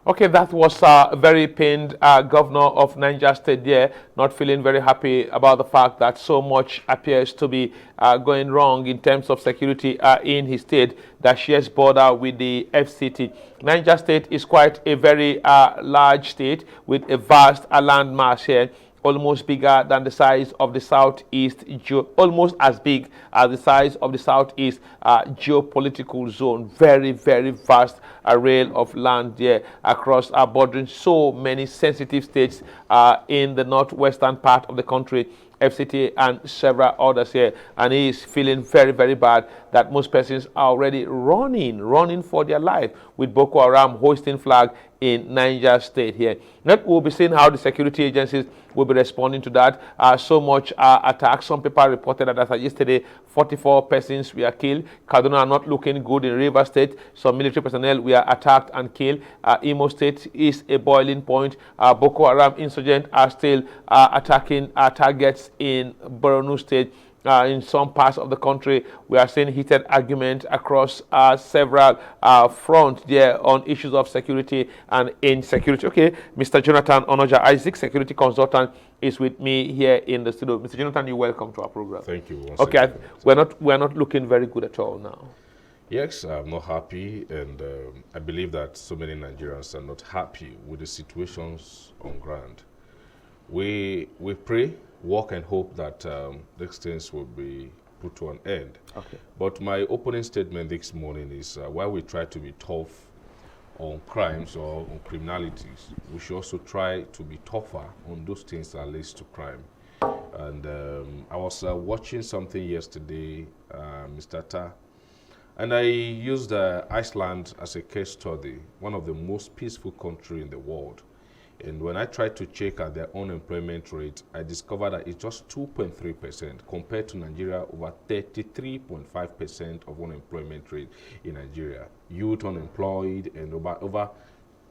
Okay, that was a very pained governor of Niger State there, not feeling very happy about the fact that so much appears to be going wrong in terms of security in his state that shares border with the FCT. Niger State is quite a very large state with a vast land mass here, almost bigger than the size of the southeast, almost as big as the size of the southeast geopolitical zone. Very, very vast array of land there across our bordering so many sensitive states in the northwestern part of the country, FCT and several others here, and he is feeling very, very bad that most persons are already running for their life with Boko Haram hoisting flag in Niger State here. Now we'll be seeing how the security agencies will be responding to that. So much attacks. Some people reported that as of yesterday, 44 persons were killed. Kaduna are not looking good in River State. Some military personnel were attacked and killed. Imo State is a boiling point. Boko Haram insurgents are still attacking targets in Borno State. In some parts of the country, we are seeing heated argument across several fronts there on issues of security and insecurity. Okay, Mr. Jonathan Onoja Isaac, security consultant, is with me here in the studio. Mr. Jonathan, you're welcome to our program. Thank you. Okay, we're not looking very good at all now. Yes, I'm not happy, and I believe that so many Nigerians are not happy with the situations on ground. We pray, work, and hope that these things will be put to an end. Okay. But my opening statement this morning is while we try to be tough on crimes or on criminalities, we should also try to be tougher on those things that leads to crime. And I was watching something yesterday, Mr. Ta, and I used Iceland as a case study, one of the most peaceful countries in the world. And when I tried to check at their unemployment rate, I discovered that it's just 2.3% compared to Nigeria, over 33.5% of unemployment rate in Nigeria. Youth unemployed and over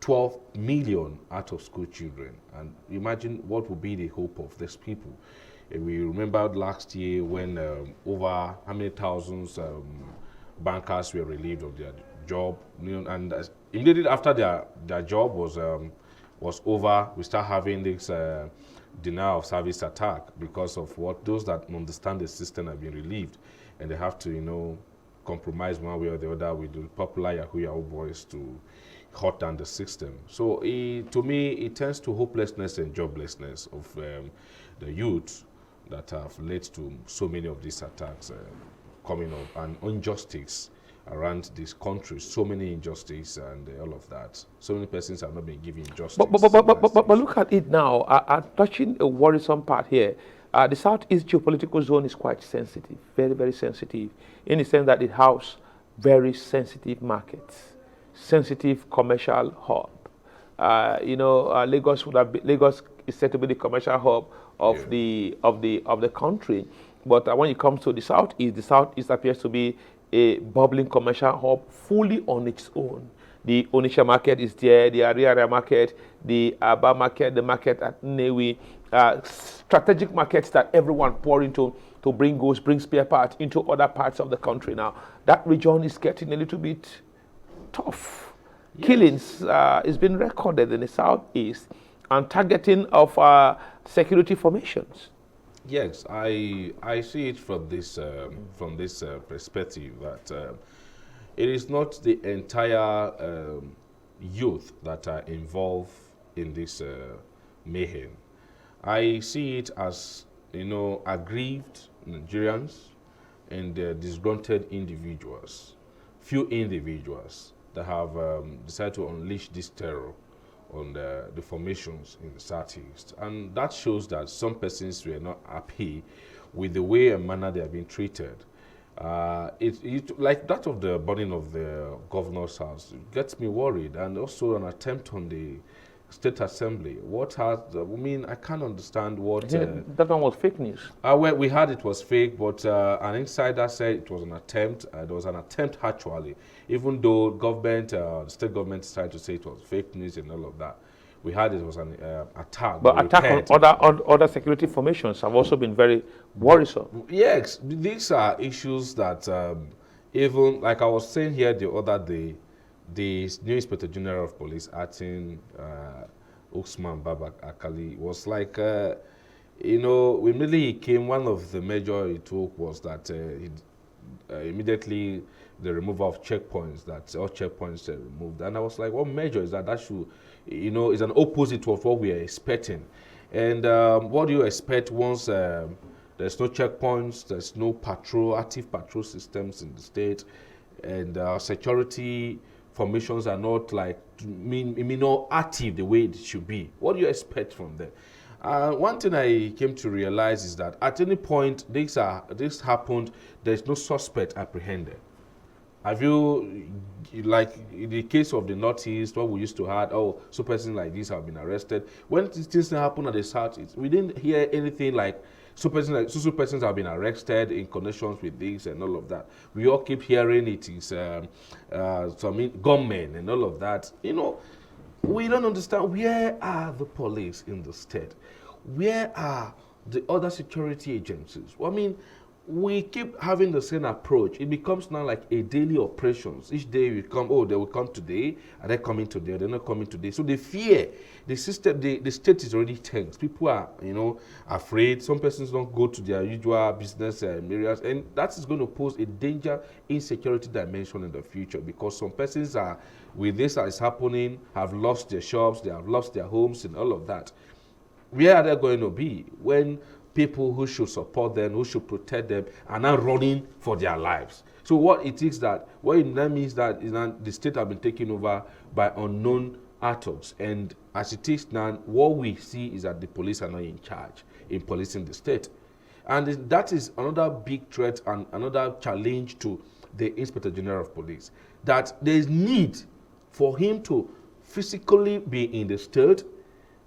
12 million out of school children. And imagine what would be the hope of these people. And we remembered last year when over how many thousands bankers were relieved of their job. And immediately after their job was over, we start having this denial of service attack because of what those that understand the system have been relieved, and they have to, compromise one way or the other with the popular Yahoo boys to hurt down the system. So to me, it tends to hopelessness and joblessness of the youth that have led to so many of these attacks coming up, and injustice around this country, so many injustice and all of that. So many persons have not been given justice. But look at it now. Touching a worrisome part here. The Southeast geopolitical zone is quite sensitive, very, very sensitive, in the sense that it houses very sensitive markets, sensitive commercial hub. Lagos is said to be the commercial hub of the country. But when it comes to the Southeast appears to be a bubbling commercial hub fully on its own. The Onitsha market is there, the Ariara market, the Aba market, the market at Nnewi, strategic markets that everyone pour into to bring goods, bring spare parts into other parts of the country now. That region is getting a little bit tough. Yes. Killings is being recorded in the Southeast and targeting of security formations. Yes, I see it from this perspective that it is not the entire youth that are involved in this mayhem. I see it as aggrieved Nigerians and disgruntled individuals, few individuals that have decided to unleash this terror on the formations in the Southeast. And that shows that some persons were not happy with the way and manner they have been treated. Like that of the burning of the governor's house, it gets me worried, and also an attempt on the State Assembly. I can't understand what... that one was fake news. Well, we heard it was fake, but an insider said it was an attempt. There was an attempt actually, even though the state government is trying to say it was fake news and all of that. We heard it was an attack. But attack on other security formations have also been very worrisome. Yes, these are issues that even, like I was saying here the other day, the new Inspector General of Police, Acting Usman Babak Akali, was like, immediately he came, one of the measures he took was that immediately the removal of checkpoints, that all checkpoints are removed. And I was like, what measure is that? That should, is an opposite of what we are expecting. And what do you expect once there's no checkpoints, there's no active patrol systems in the state, and security formations are not like, not active the way it should be? What do you expect from them? One thing I came to realize is that at any point this happened, there's no suspect apprehended. Have you, like in the case of the Northeast, what we used to have, so persons like this have been arrested. When these things happen at the South, we didn't hear anything like so persons have been arrested in connections with this and all of that. We all keep hearing it is some gunmen and all of that. We don't understand, where are the police in the state? Where are the other security agencies? Well, I mean, we keep having the same approach. It becomes now like a daily operations. Each day we come, they will come today, and they're coming today, they're not coming today. So they fear. The system, the state is already tense. People are, afraid. Some persons don't go to their usual business areas, and that is going to pose a danger, insecurity dimension in the future, because some persons are, with this that is happening, have lost their shops, they have lost their homes and all of that. Where are they going to be when people who should support them, who should protect them, are now running for their lives? So what it means that is that the state have been taken over by unknown actors, and as it is now, what we see is that the police are not in charge in policing the state, and that is another big threat and another challenge to the Inspector General of Police, that there is need for him to physically be in the state,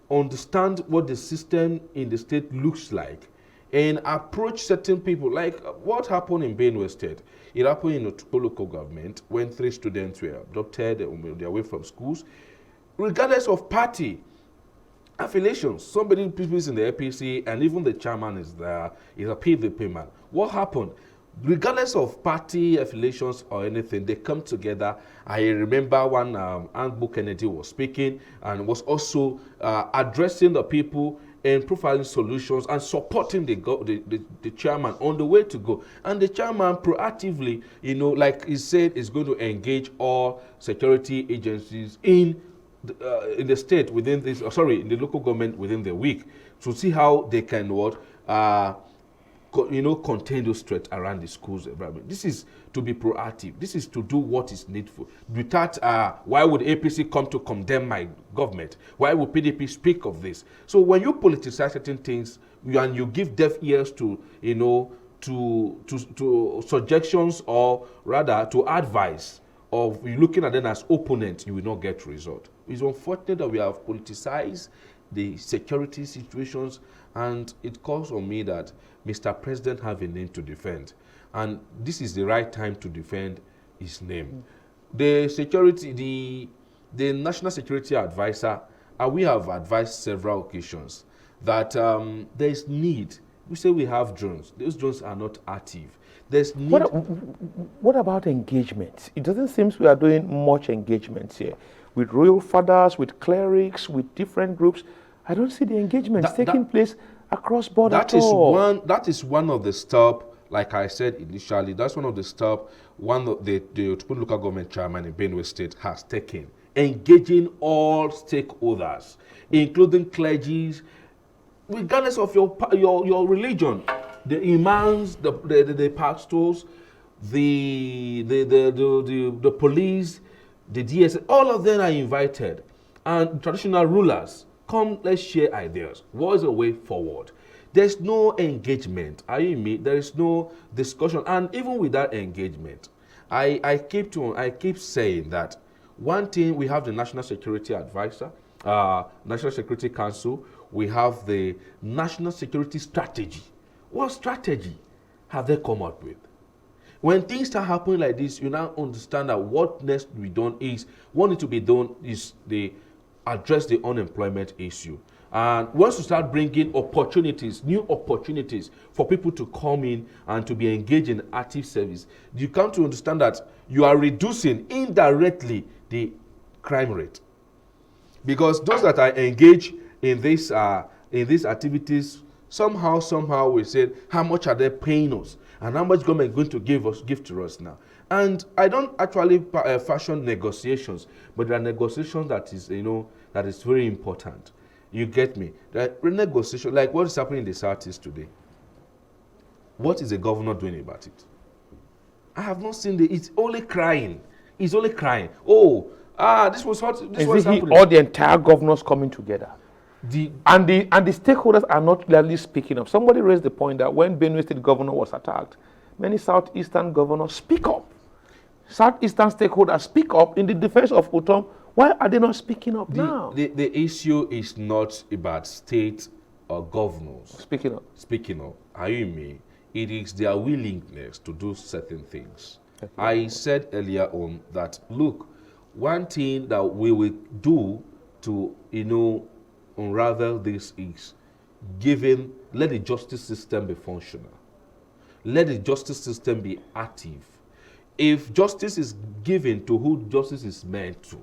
understand what the system in the state looks like, and approach certain people. Like what happened in Benue State, it happened in Otukpo local government when 3 students were abducted, they're away from schools, regardless of party affiliations. People is in the APC, and even the chairman is there, is a PDP man. What happened? Regardless of party affiliations or anything, they come together. I remember when Angbo Kennedy was speaking and was also addressing the people and providing solutions and supporting the chairman on the way to go. And the chairman proactively, like he said, is going to engage all security agencies in the state within this, in the local government within the week, to see how they can contain those threats around the schools environment. This is to be proactive. This is to do what is needful. Without, why would APC come to condemn my government? Why would PDP speak of this? So when you politicize certain things and you give deaf ears to, to suggestions, or rather to advice of you looking at them as opponents, you will not get result. It's unfortunate that we have politicized the security situations, and it calls on me that Mr. President have a name to defend, and this is the right time to defend his name. The National Security Advisor, we have advised several occasions that there is need. We say we have drones. Those drones are not active. There's need. What about engagement? It doesn't seem we are doing much engagement here with royal fathers, with clerics, with different groups. I don't see the engagements taking place across board at all. That is one of the steps, like I said initially, that's one of the steps one of the Otukpo local government chairman in Benue State has taken, engaging all stakeholders, including clergies, regardless of your religion, the imams, the pastors, the police, the DSS, all of them are invited, and traditional rulers. Come, let's share ideas. What is the way forward? There's no engagement. There is no discussion. And even with that engagement, I keep saying that one thing, we have the National Security Advisor, National Security Council, we have the National Security Strategy. What strategy have they come up with? When things start happening like this, you now understand that what needs to be done is, what needs to be done is address the unemployment issue. And once you start bringing opportunities, new opportunities for people to come in and to be engaged in active service, you come to understand that you are reducing indirectly the crime rate. Because those that are engaged in these activities, somehow we said, how much are they paying us? And how much government is going to give to us now? And I don't actually fashion negotiations, but there are negotiations that is, that is very important. You get me? That renegotiation, like what is happening in the Southeast today. What is the governor doing about it? I have not seen it's only crying. It's only crying. Oh, this was hot. This was happening. All the entire governors coming together. And the stakeholders are not clearly speaking up. Somebody raised the point that when Benue State governor was attacked, many southeastern governors speak up. Southeastern stakeholders speak up in the defense of Utom. Why are they not speaking up now? The issue is not about state or governors speaking up. Are you me? It is their willingness to do certain things. I said earlier on that, look, one thing that we will do to, unravel this is let the justice system be functional. Let the justice system be active. If justice is given to who justice is meant to,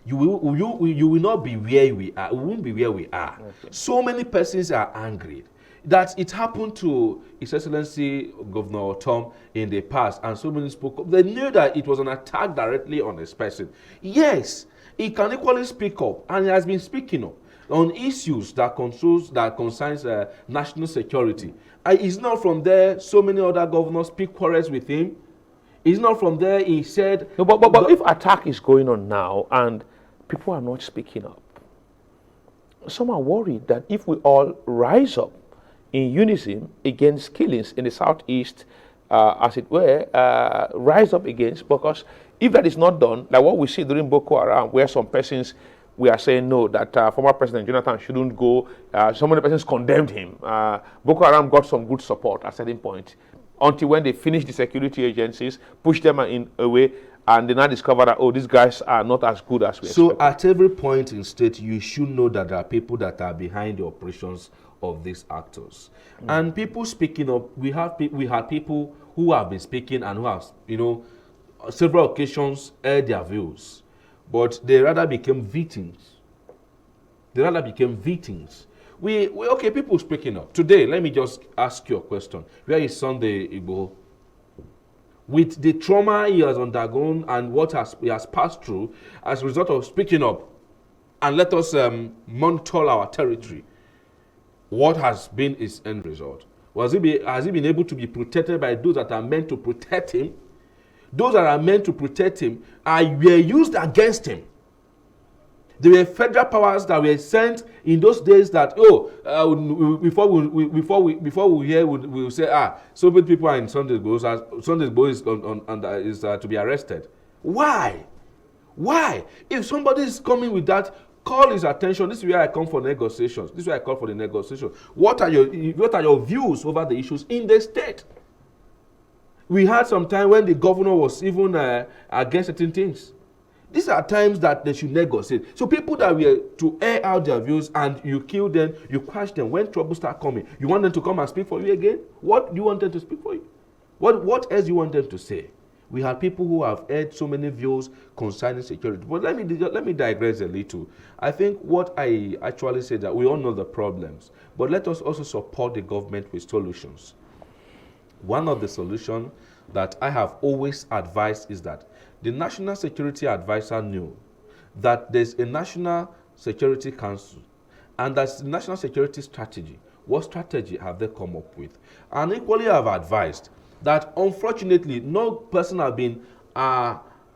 you will not be where we are. We won't be where we are. Okay. So many persons are angry that it happened to His Excellency Governor Tom in the past, and so many spoke up. They knew that it was an attack directly on this person. Yes, he can equally speak up, and he has been speaking up on issues that concerns national security. It's not from there so many other governors speak quarrels with him. It's not from there he said... No, but if attack is going on now and people are not speaking up, some are worried that if we all rise up in unison against killings in the Southeast, as it were, rise up against, because if that is not done, like what we see during Boko Haram, where some persons, we are saying no, that former President Jonathan shouldn't go, so many persons condemned him. Boko Haram got some good support at a certain point, until when they finished the security agencies, pushed them in a way, and they now discover that, oh, these guys are not as good as we expected. So at every point in state, you should know that there are people that are behind the operations of these actors. And people speaking up, we had people who have been speaking and who have, several occasions aired their views, but they rather became victims. Okay, people speaking up. Today, let me just ask you a question. Where is Sunday Igboho? With the trauma he has undergone and what he has passed through as a result of speaking up, and let us monitor our territory, what has been his end result? Has he been able to be protected by those that are meant to protect him? Those that are meant to protect him were used against him. There were federal powers that were sent in those days that, before we hear, we'll say, so many people are in Sunday Igboho is to be arrested. Why? If somebody is coming with that, call his attention. This is where I come for negotiations. This is where I call for the negotiation. What are your views over the issues in the state? We had some time when the governor was even against certain things. These are times that they should negotiate. So people that were to air out their views and you kill them, you crush them. When trouble start coming, you want them to come and speak for you again? What do you want them to speak for you? What else do you want them to say? We have people who have aired so many views concerning security. But let me digress a little. I think what I actually say that we all know the problems, but let us also support the government with solutions. One of the solutions that I have always advised is that the National Security Advisor knew that there's a National Security Council and that's the National Security Strategy. What strategy have they come up with? And equally I've advised that unfortunately no person has been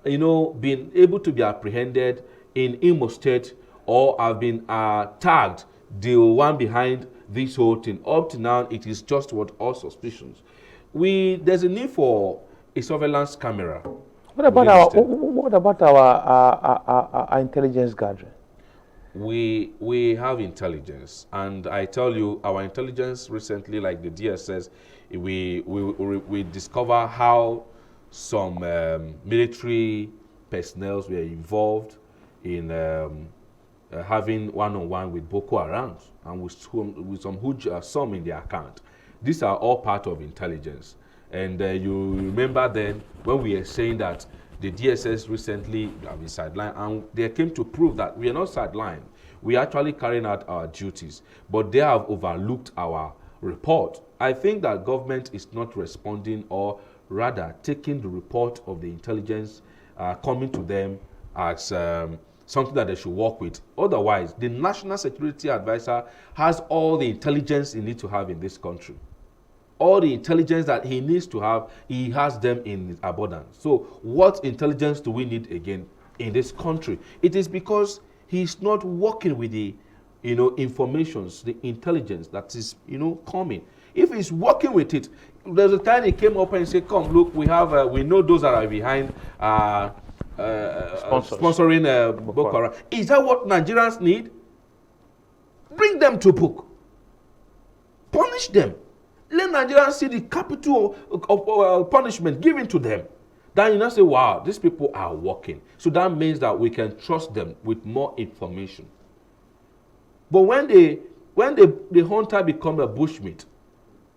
been able to be apprehended in Imo State or have been tagged the one behind this whole thing. Up to now it is just all suspicions. There's a need for a surveillance camera. What about our intelligence gathering? We have intelligence, and I tell you, our intelligence recently, like the DSS, we discover how some military personnel were involved in having one-on-one with Boko Haram and with some huge sum in their account. These are all part of intelligence. And you remember then when we were saying that The DSS recently have been sidelined, and they came to prove that we are not sidelined. We are actually carrying out our duties, but they have overlooked our report. I think that government is not responding, or rather taking the report of the intelligence coming to them as something that they should work with. Otherwise, the National Security Advisor has all the intelligence he needs to have in this country. All the intelligence that he needs to have, he has them in abundance. So what intelligence do we need again in this country? It is because he's not working with the informations, the intelligence that is coming. If he's working with it, there's a time he came up and said, come, look, we have we know those that are behind sponsoring Boko Haram. Is that what Nigerians need? Bring them to book. Punish them. Let Nigerians see the capital of punishment given to them. Then you now say, wow, these people are working. So that means that we can trust them with more information. But when the hunter becomes a bushmeat,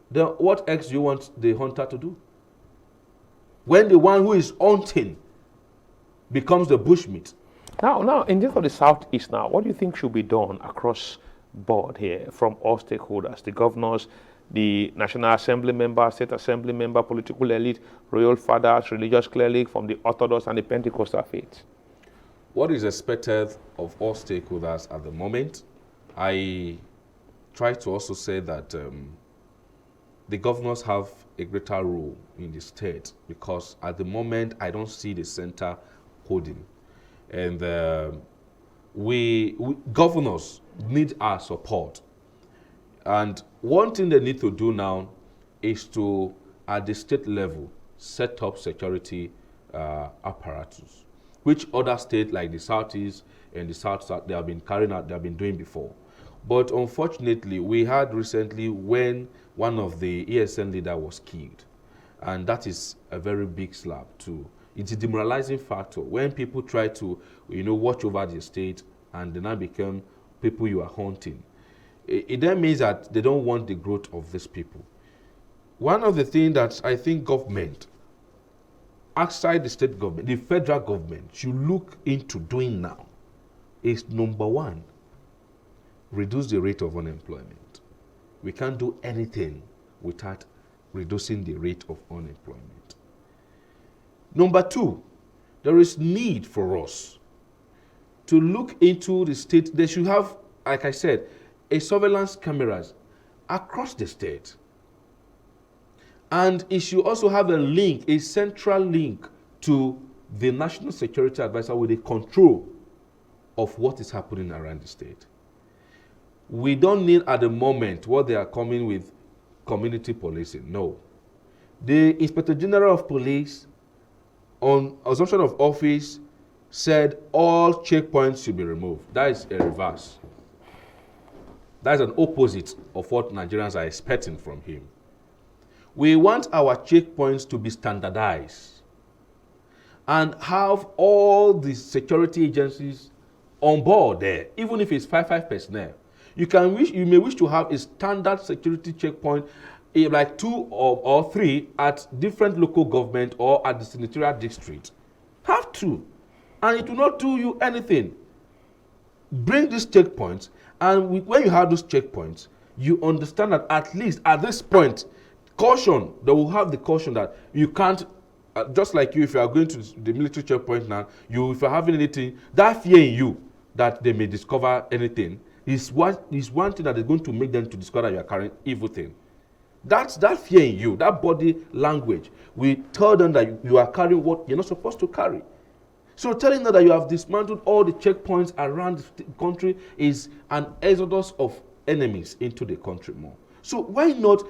then what else do you want the hunter to do? When the one who is hunting becomes the bushmeat. Now, in terms of the Southeast now, what do you think should be done across board here from all stakeholders, the governors, the National Assembly member, State Assembly member, political elite, royal fathers, religious clerics from the Orthodox and the Pentecostal faiths? What is expected of all stakeholders at the moment? I try to also say that the governors have a greater role in the state, because at the moment I don't see the center holding. And we governors need our support. And one thing they need to do now is to, at the state level, set up security apparatus, which other states like the Southeast and the South they have been carrying out, they have been doing before. But unfortunately, we had recently when one of the ESN leader was killed, and that is a very big slap too. It's a demoralizing factor when people try to, watch over the state and they now become people you are hunting. It then means that they don't want the growth of these people. One of the things that I think government, outside the state government, the federal government should look into doing now is, number one, reduce the rate of unemployment. We can't do anything without reducing the rate of unemployment. Number two, there is need for us to look into the state. They should have, like I said, a surveillance cameras across the state. And it should also have a link, a central link to the National Security Advisor with the control of what is happening around the state. We don't need at the moment what they are coming with, community policing. No. The Inspector General of Police, on assumption of office, said all checkpoints should be removed. That is a reverse. That is an opposite of what Nigerians are expecting from him. We want our checkpoints to be standardized and have all the security agencies on board there, even if it's 5 personnel. You may wish to have a standard security checkpoint, like 2 or 3 at different local government or at the senatorial district. Have to, and it will not do you anything. Bring these checkpoints, and when you have those checkpoints, you understand that at least at this point, caution, they will have the caution that you can't, just like you, if you are going to the military checkpoint now, if you're having anything, that fear in you that they may discover anything is one thing that is going to make them to discover that you are carrying evil thing. That's that fear in you, that body language. We tell them that you are carrying what you're not supposed to carry. So telling them that you have dismantled all the checkpoints around the country is an exodus of enemies into the country more. So why not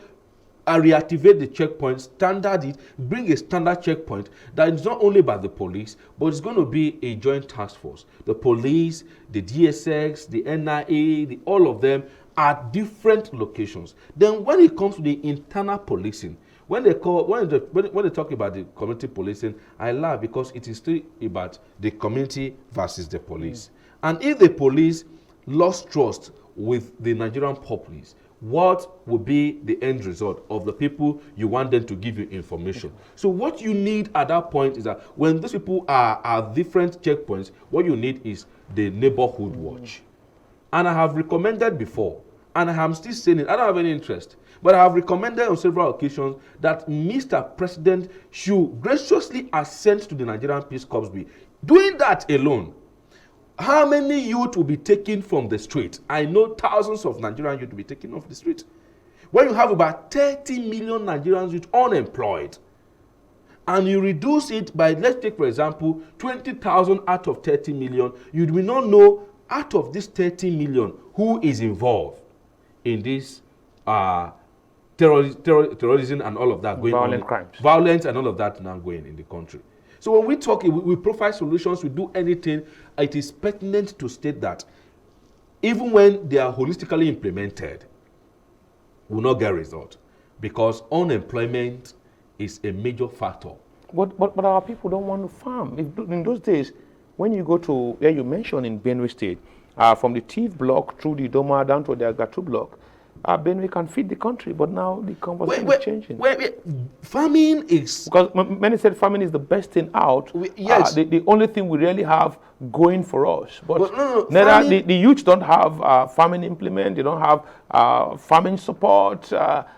reactivate the checkpoint, standard it, bring a standard checkpoint that is not only by the police, but it's going to be a joint task force. The police, the DSX, the NIA, all of them at different locations. Then when it comes to the internal policing, when they talk about the community policing, I laugh because it is still about the community versus the police. And if the police lost trust with the Nigerian populace, what will be the end result of the people you want them to give you information. So what you need at that point is that when those people are at different checkpoints, what you need is the neighborhood watch. And I have recommended before, and I am still saying it, I don't have any interest, but I have recommended on several occasions that Mr. President should graciously assent to the Nigerian Peace Corps Bill. Doing that alone, how many youth will be taken from the street? I know thousands of Nigerian youth will be taken off the street. When you have about 30 million Nigerians youth unemployed, and you reduce it by, let's take for example, 20,000 out of 30 million, you will not know out of this 30 million who is involved in this terrorism and all of that going on. Violent crimes. Violence and all of that now going in the country. So when we talk, we provide solutions, we do anything, it is pertinent to state that even when they are holistically implemented, we will not get result because unemployment is a major factor. But our people don't want to farm. In those days, when you go to, where you mentioned in Benue State, from the Tiv block through the Doma down to the Agatu block, Benue can feed the country, but now the conversation is changing. Farming is... Because many said farming is the best thing out. Yes. The only thing we really have going for us. But no, neither the youth don't have farming implement, they don't have farming support.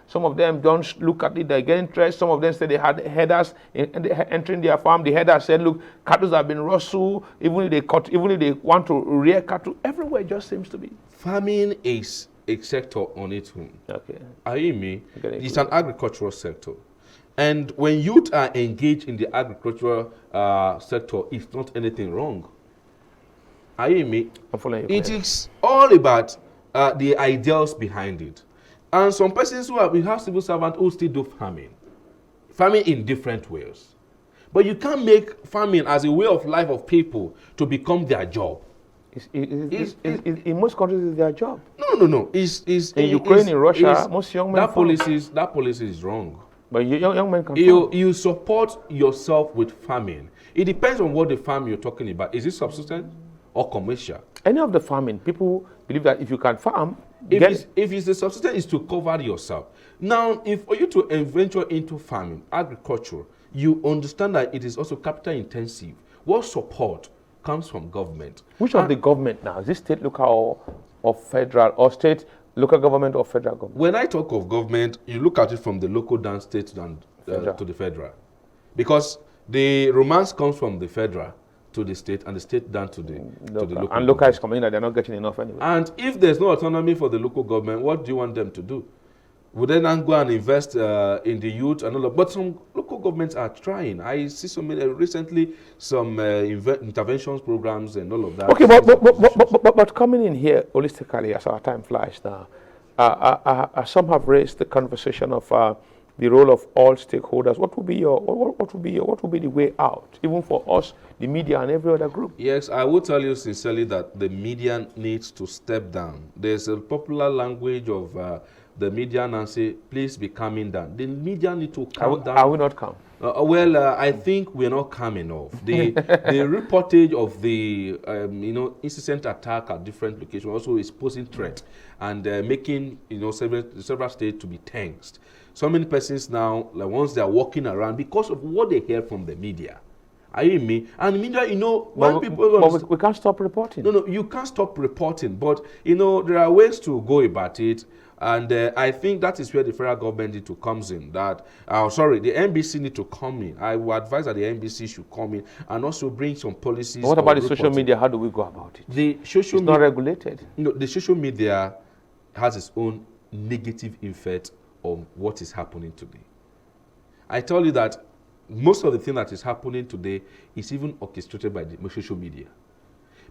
Some of them don't look at it, they get interest. Some of them say they had headers entering their farm. The header said, look, cattle have been rustled, even if they want to rear cattle, everywhere it just seems to be. Farming is a sector on its own. Okay. Are you me? It's an agricultural sector. And when youth are engaged in the agricultural sector, it's not anything wrong. Are you me? I'm following you. It is all about the ideals behind it. And some persons we have civil servants who still do farming in different ways. But you can't make farming as a way of life of people to become their job. In most countries, it's their job. No. In Ukraine, in Russia, most young men that policy is wrong. But young men can farm. You support yourself with farming. It depends on what the farm you're talking about. Is it subsistence or commercial? Any of the farming, people believe that if you can farm, if it's the subsistence, is to cover yourself. Now, if for you to venture into farming, agriculture, you understand that it is also capital intensive. What support comes from government? Which of the government now? Is this state, local, or federal, or state, local government, or federal government? When I talk of government, you look at it from the local down state and to the federal. Because the romance comes from the federal to the state and the state down to the local. And local is complaining that they're not getting enough anyway. And if there's no autonomy for the local government, what do you want them to do? Would they not go and invest in the youth and all that? But some local governments are trying. I see recently some interventions programs and all of that. Okay, but coming in here holistically as our time flies now, some have raised the conversation of the role of all stakeholders. What will be the way out, even for us, the media and every other group? Yes, I will tell you sincerely that the media needs to step down. There's a popular language of the media and say, please be calming down. The media need to calm down. Are we not calm? I think we're not calm enough. The reportage of the incessant attack at different locations also is posing threat and making several states to be tensed. So many persons now, like once they are walking around because of what they hear from the media. Are you with me? And media, when people... But we can't stop reporting. No, you can't stop reporting. But, there are ways to go about it. And I think that is where the federal government need to come in. The NBC need to come in. I would advise that the NBC should come in and also bring some policies. But what about the social media? How do we go about it? It's not regulated. No, the social media has its own negative effect on what is happening today. I tell you that most of the thing that is happening today is even orchestrated by the social media.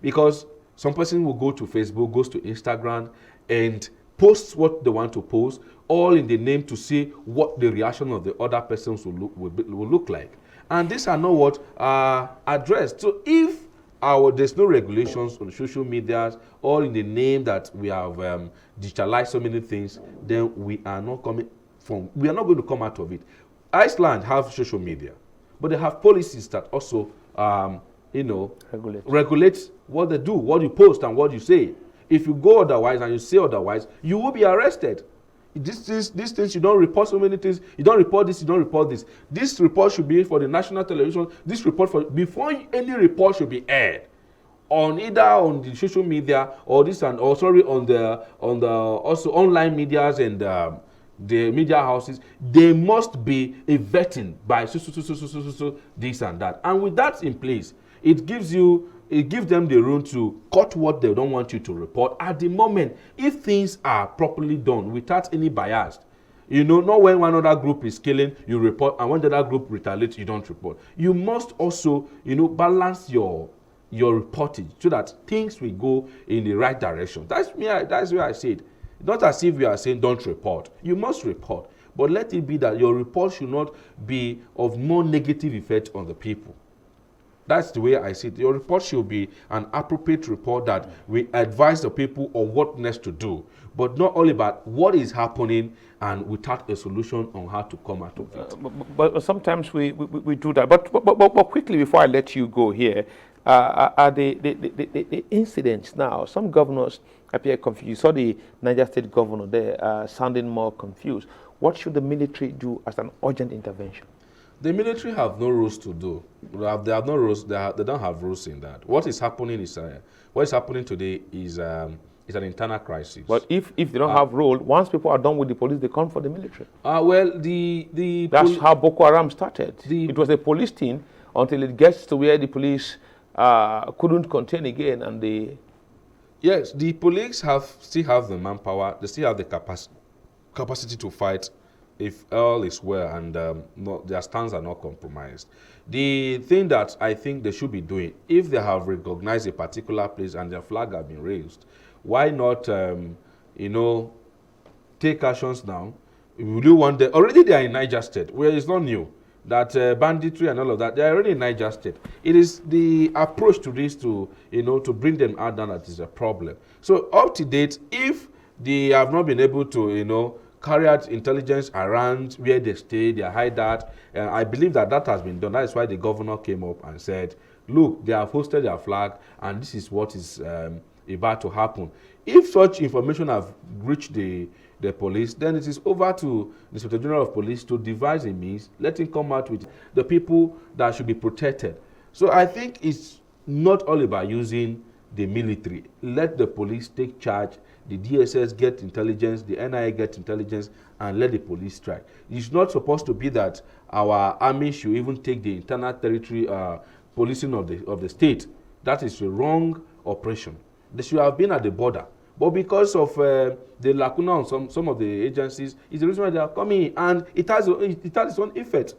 Because some person will go to Facebook, goes to Instagram, and posts what they want to post, all in the name to see what the reaction of the other persons will look like. And these are not what are addressed. So if there's no regulations on social media, all in the name that we have digitalized so many things, then we are not going to come out of it. Iceland have social media, but they have policies that also, regulate what they do, what you post and what you say. If you go otherwise and you say otherwise, you will be arrested. these things, you don't report so many things, you don't report this, you don't report this. This report should be for the national television, this report for, before any report should be aired on either on the social media or this and or sorry on the also online medias and the media houses. There must be a vetting by so this and that, and with that in place, it gives them the room to cut what they don't want you to report at the moment if things are properly done without any bias. Not when one other group is killing, you report, and when the other group retaliates, you don't report. You must also, balance your reporting so that things will go in the right direction. That's where I said, not as if we are saying don't report. You must report, but let it be that your report should not be of more negative effect on the people. That's the way I see it. Your report should be an appropriate report that we advise the people on what next to do, but not only about what is happening and without a solution on how to come out of it. But sometimes we do that. But quickly, before I let you go here, are the incidents now, some governors appear confused. You saw the Niger State governor there sounding more confused. What should the military do as an urgent intervention? The military have no rules to do. They have no rules. They don't have rules in that. What is happening today is an internal crisis. But if they don't have role, once people are done with the police, they come for the military. That's how Boko Haram started. It was a police thing until it gets to where the police couldn't contain again, and Yes, the police still have the manpower. They still have the capacity to fight if all is well and their stands are not compromised. The thing that I think they should be doing, if they have recognized a particular place and their flag have been raised, why not, take actions now? Would you want already they are in Niger State, where it's not new that banditry and all of that, they are already in Niger State. It is the approach to this to bring them out down that is a problem. So up to date, if they have not been able to, carry out intelligence around where they stay, their hideout. I believe that has been done. That is why the governor came up and said, look, they have hosted their flag, and this is what is about to happen. If such information have reached the police, then it is over to the Inspector General of Police to devise a means, let him come out with the people that should be protected. So I think it's not all about using the military. Let the police take charge, the DSS get intelligence, the NIA get intelligence, and let the police strike. It's not supposed to be that our army should even take the internal territory policing of the state. That is a wrong operation. They should have been at the border. But because of the lacuna on some of the agencies, it's the reason why they are coming in, and it has its own effect.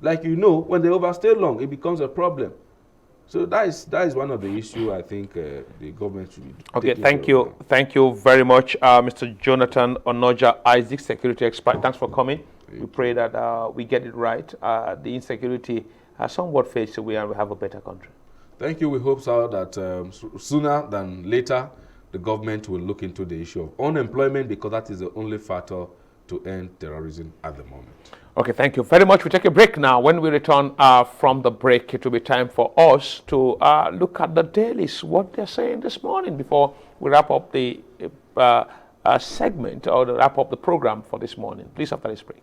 Like when they overstay long, it becomes a problem. So that is one of the issues I think the government should be Okay, thank you very much, Mr. Jonathan Onoja, Isaac, security expert. Thanks for coming. We pray that we get it right. The insecurity has somewhat fades away, and we have a better country. Thank you. We hope so that sooner than later, the government will look into the issue of unemployment, because that is the only factor to end terrorism at the moment. Okay, thank you very much. We take a break now. When we return from the break, it will be time for us to look at the dailies, what they're saying this morning, before we wrap up the segment or wrap up the program for this morning. Please, after this break.